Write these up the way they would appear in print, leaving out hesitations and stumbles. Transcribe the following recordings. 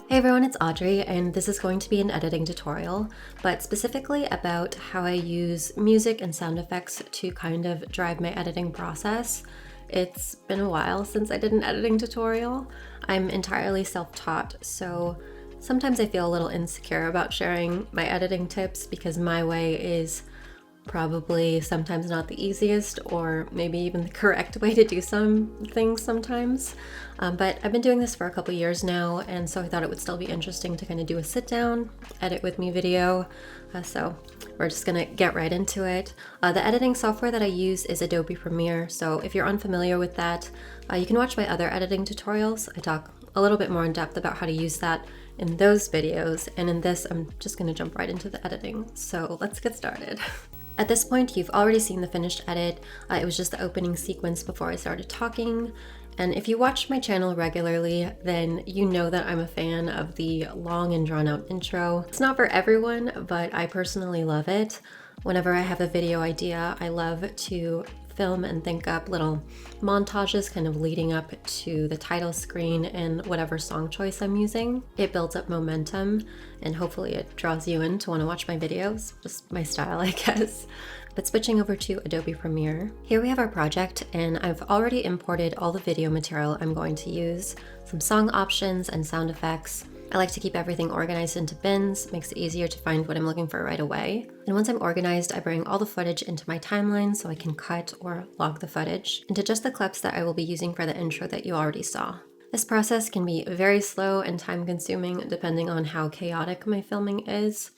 Hey everyone, it's Audrey, and this is going to be an editing tutorial, but specifically about how I use music and sound effects to kind of drive my editing process. It's been a while since I did an editing tutorial. I'm entirely self-taught, so sometimes I feel a little insecure about sharing my editing tips because my way is probably sometimes not the easiest or maybe even the correct way to do some things sometimes. But I've been doing this for a couple years now, and so I thought it would still be interesting to kind of do a sit down, edit with me video. So we're just gonna get right into it. The editing software that I use is Adobe Premiere, so if you're unfamiliar with that, you can watch my other editing tutorials. I talk a little bit more in depth about how to use that in those videos, and in this I'm just gonna jump right into the editing. So let's get started. At this point, you've already seen the finished edit. It was just the opening sequence before I started talking. And if you watch my channel regularly, then you know that I'm a fan of the long and drawn out intro. It's not for everyone, but I personally love it. Whenever I have a video idea, I love to film and think up little montages kind of leading up to the title screen and whatever song choice I'm using. It builds up momentum and hopefully it draws you in to want to watch my videos. Just my style, I guess. But switching over to Adobe Premiere, here we have our project, and I've already imported all the video material I'm going to use, some song options and sound effects. I like to keep everything organized into bins, makes it easier to find what I'm looking for right away. And once I'm organized, I bring all the footage into my timeline so I can cut or log the footage into just the clips that I will be using for the intro that you already saw. This process can be very slow and time-consuming depending on how chaotic my filming is.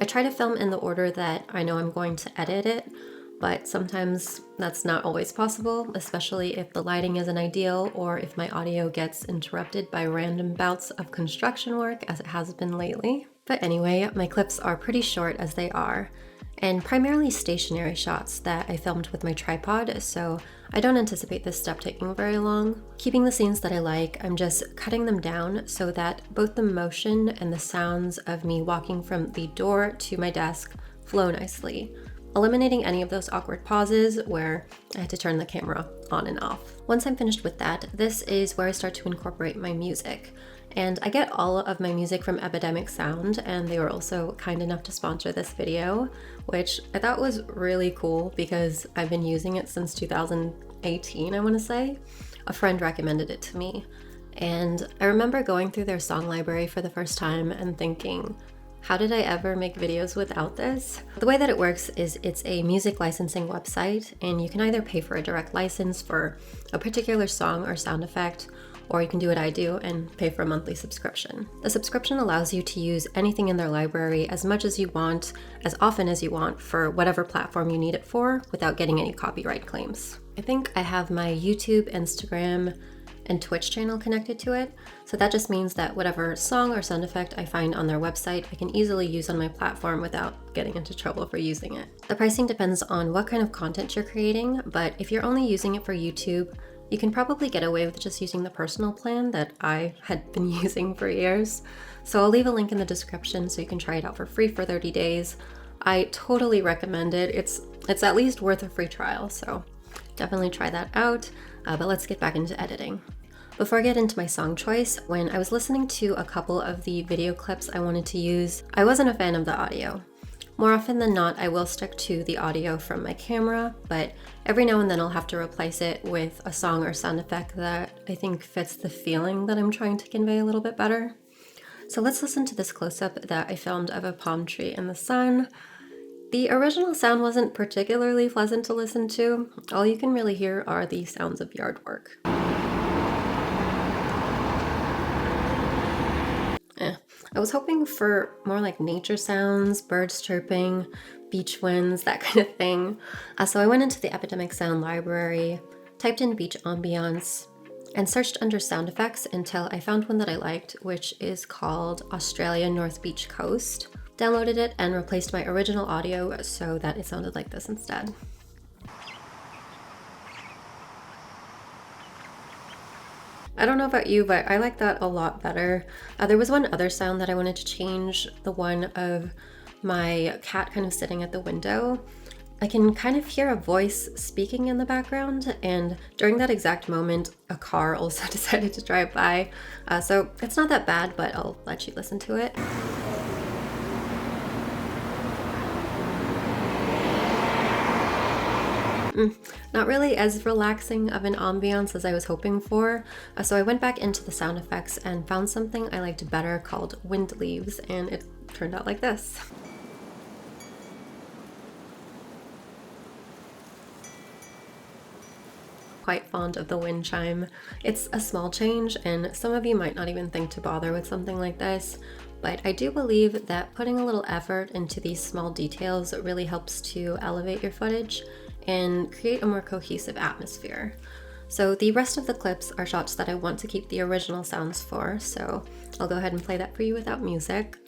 I try to film in the order that I know I'm going to edit it, but sometimes that's not always possible, especially if the lighting isn't ideal or if my audio gets interrupted by random bouts of construction work, as it has been lately. But anyway, my clips are pretty short as they are, and primarily stationary shots that I filmed with my tripod, so I don't anticipate this step taking very long. Keeping the scenes that I like, I'm just cutting them down so that both the motion and the sounds of me walking from the door to my desk flow nicely, eliminating any of those awkward pauses where I had to turn the camera on and off. Once I'm finished with that, this is where I start to incorporate my music. And I get all of my music from Epidemic Sound, and they were also kind enough to sponsor this video, which I thought was really cool because I've been using it since 2018, I want to say. A friend recommended it to me. And I remember going through their song library for the first time and thinking, how did I ever make videos without this? The way that it works is it's a music licensing website, and you can either pay for a direct license for a particular song or sound effect, or you can do what I do and pay for a monthly subscription. The subscription allows you to use anything in their library as much as you want, as often as you want, for whatever platform you need it for, without getting any copyright claims. I think I have my YouTube, Instagram, and Twitch channel connected to it, so that just means that whatever song or sound effect I find on their website, I can easily use on my platform without getting into trouble for using it. The pricing depends on what kind of content you're creating, but if you're only using it for YouTube, you can probably get away with just using the personal plan that I had been using for years. So I'll leave a link in the description so you can try it out for free for 30 days. I totally recommend it. It's it's at least worth a free trial, so definitely try that out. But let's get back into editing. Before I get into my song choice, when I was listening to a couple of the video clips I wanted to use, I wasn't a fan of the audio. More often than not, I will stick to the audio from my camera, but every now and then I'll have to replace it with a song or sound effect that I think fits the feeling that I'm trying to convey a little bit better. So let's listen to this close-up that I filmed of a palm tree in the sun. The original sound wasn't particularly pleasant to listen to. All you can really hear are the sounds of yard work. I was hoping for more like nature sounds, birds chirping, beach winds, that kind of thing. So I went into the Epidemic Sound library, typed in beach ambiance, and searched under sound effects until I found one that I liked, which is called Australia North Beach Coast. Downloaded it and replaced my original audio so that it sounded like this instead. I don't know about you, but I like that a lot better. There was one other sound that I wanted to change, the one of my cat kind of sitting at the window. I can kind of hear a voice speaking in the background, and during that exact moment, a car also decided to drive by. So it's not that bad, but I'll let you listen to it. Not really as relaxing of an ambiance as I was hoping for, so I went back into the sound effects and found something I liked better called wind leaves, and it turned out like this. Quite fond of the wind chime. It's a small change, and some of you might not even think to bother with something like this, but I do believe that putting a little effort into these small details really helps to elevate your footage and create a more cohesive atmosphere. So the rest of the clips are shots that I want to keep the original sounds for, so I'll go ahead and play that for you without music.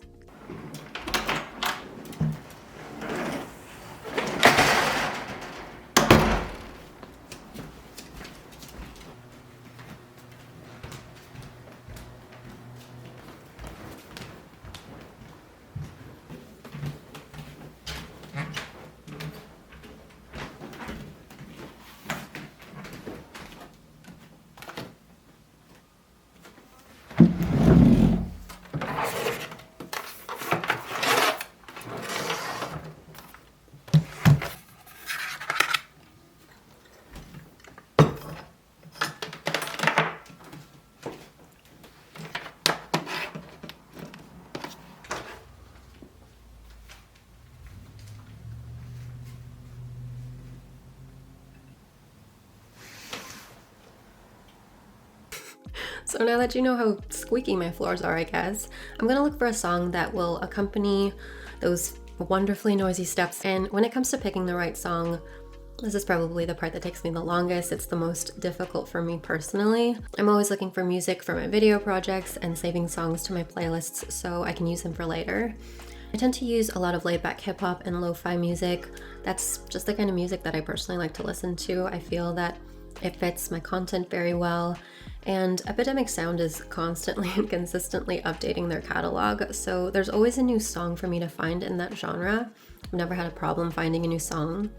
So now that you know how squeaky my floors are, I guess, I'm gonna look for a song that will accompany those wonderfully noisy steps. And when it comes to picking the right song, this is probably the part that takes me the longest. It's the most difficult for me personally. I'm always looking for music for my video projects and saving songs to my playlists so I can use them for later. I tend to use a lot of laid-back hip-hop and lo-fi music. That's just the kind of music that I personally like to listen to. I feel that it fits my content very well, and Epidemic Sound is constantly and consistently updating their catalog, so there's always a new song for me to find in that genre. I've never had a problem finding a new song,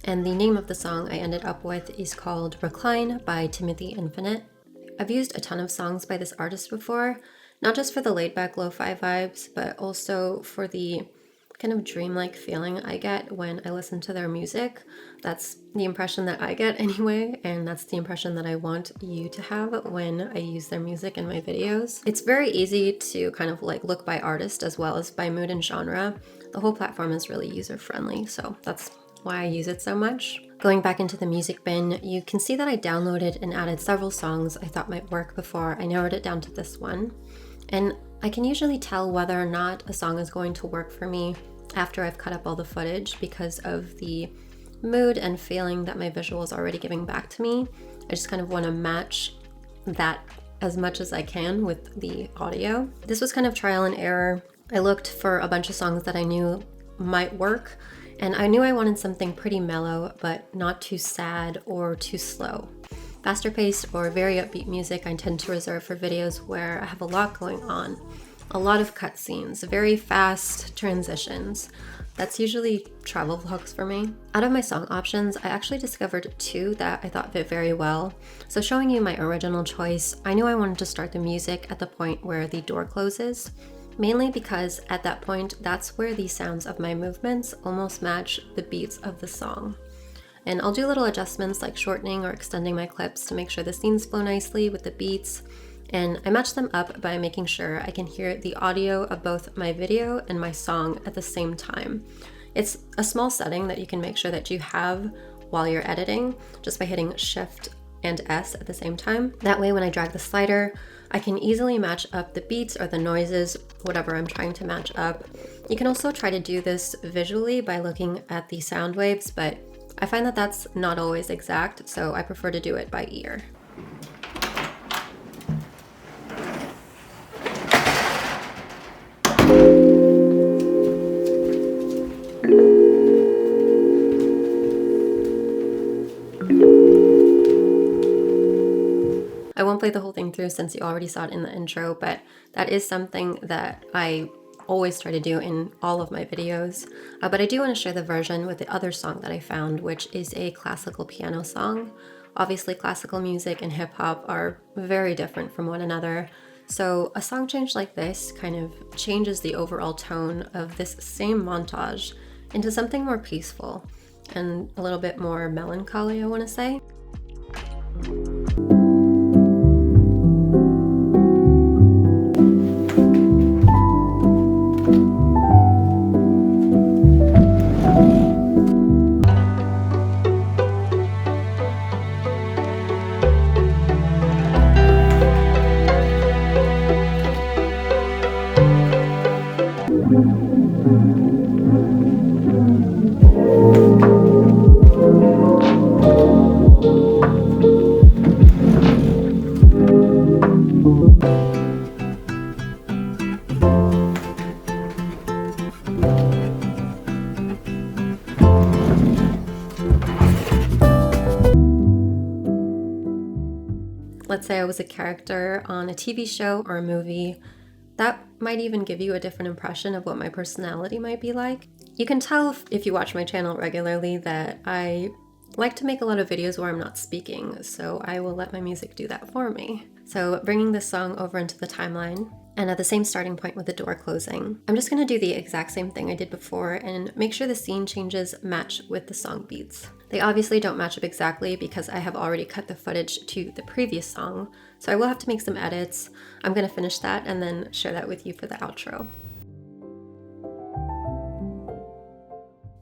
and the name of the song I ended up with is called Recline by Timothy Infinite. I've used a ton of songs by this artist before, not just for the laid-back lo-fi vibes, but also for the kind of dreamlike feeling I get when I listen to their music. That's the impression that I get anyway, and that's the impression that I want you to have when I use their music in my videos. It's very easy to kind of like look by artist as well as by mood and genre. The whole platform is really user-friendly, so that's why I use it so much. Going back into the music bin, you can see that I downloaded and added several songs I thought might work before I narrowed it down to this one. And I can usually tell whether or not a song is going to work for me after I've cut up all the footage because of the mood and feeling that my visual is already giving back to me. I just kind of want to match that as much as I can with the audio. This was kind of trial and error. I looked for a bunch of songs that I knew might work, and I knew I wanted something pretty mellow, but not too sad or too slow. Faster paced or very upbeat music I tend to reserve for videos where I have a lot going on. a lot of cutscenes, very fast transitions. That's usually travel vlogs for me. Out of my song options, I actually discovered 2 that I thought fit very well. So showing you my original choice, I knew I wanted to start the music at the point where the door closes, mainly because at that point, that's where the sounds of my movements almost match the beats of the song. And I'll do little adjustments like shortening or extending my clips to make sure the scenes flow nicely with the beats. And I match them up by making sure I can hear the audio of both my video and my song at the same time. It's a small setting that you can make sure that you have while you're editing just by hitting Shift and S at the same time. That way when I drag the slider, I can easily match up the beats or the noises, whatever I'm trying to match up. You can also try to do this visually by looking at the sound waves, but I find that that's not always exact, so I prefer to do it by ear. I won't play the whole thing through since you already saw it in the intro, but that is something that I always try to do in all of my videos. But I do want to share the version with the other song that I found, which is a classical piano song. Obviously, classical music and hip hop are very different from one another. So a song change like this kind of changes the overall tone of this same montage into something more peaceful and a little bit more melancholy, I want to say. Let's say I was a character on a TV show or a movie, that might even give you a different impression of what my personality might be like. You can tell if you watch my channel regularly that I like to make a lot of videos where I'm not speaking, so I will let my music do that for me. So bringing this song over into the timeline, and at the same starting point with the door closing, I'm just going to do the exact same thing I did before and make sure the scene changes match with the song beats. They obviously don't match up exactly because I have already cut the footage to the previous song, so I will have to make some edits. I'm going to finish that and then share that with you for the outro.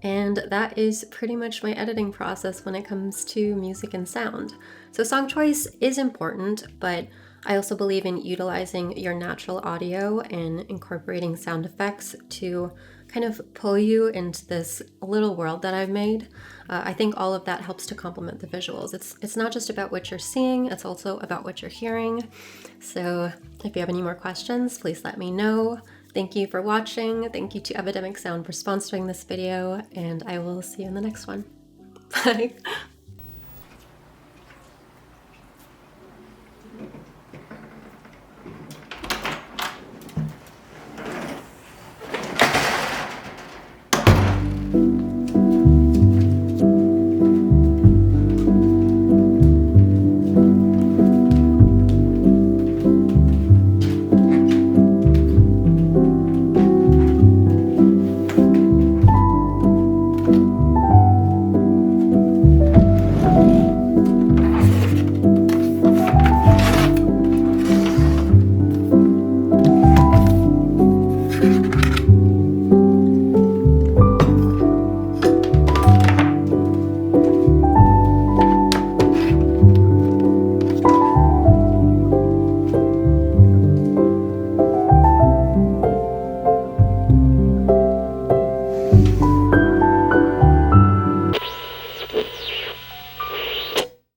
And that is pretty much my editing process when it comes to music and sound. So song choice is important, but I also believe in utilizing your natural audio and incorporating sound effects to kind of pull you into this little world that I've made. I think all of that helps to complement the visuals. It's not just about what you're seeing, it's also about what you're hearing. So if you have any more questions, please let me know. Thank you for watching. Thank you to Epidemic Sound for sponsoring this video, and I will see you in the next one. Bye.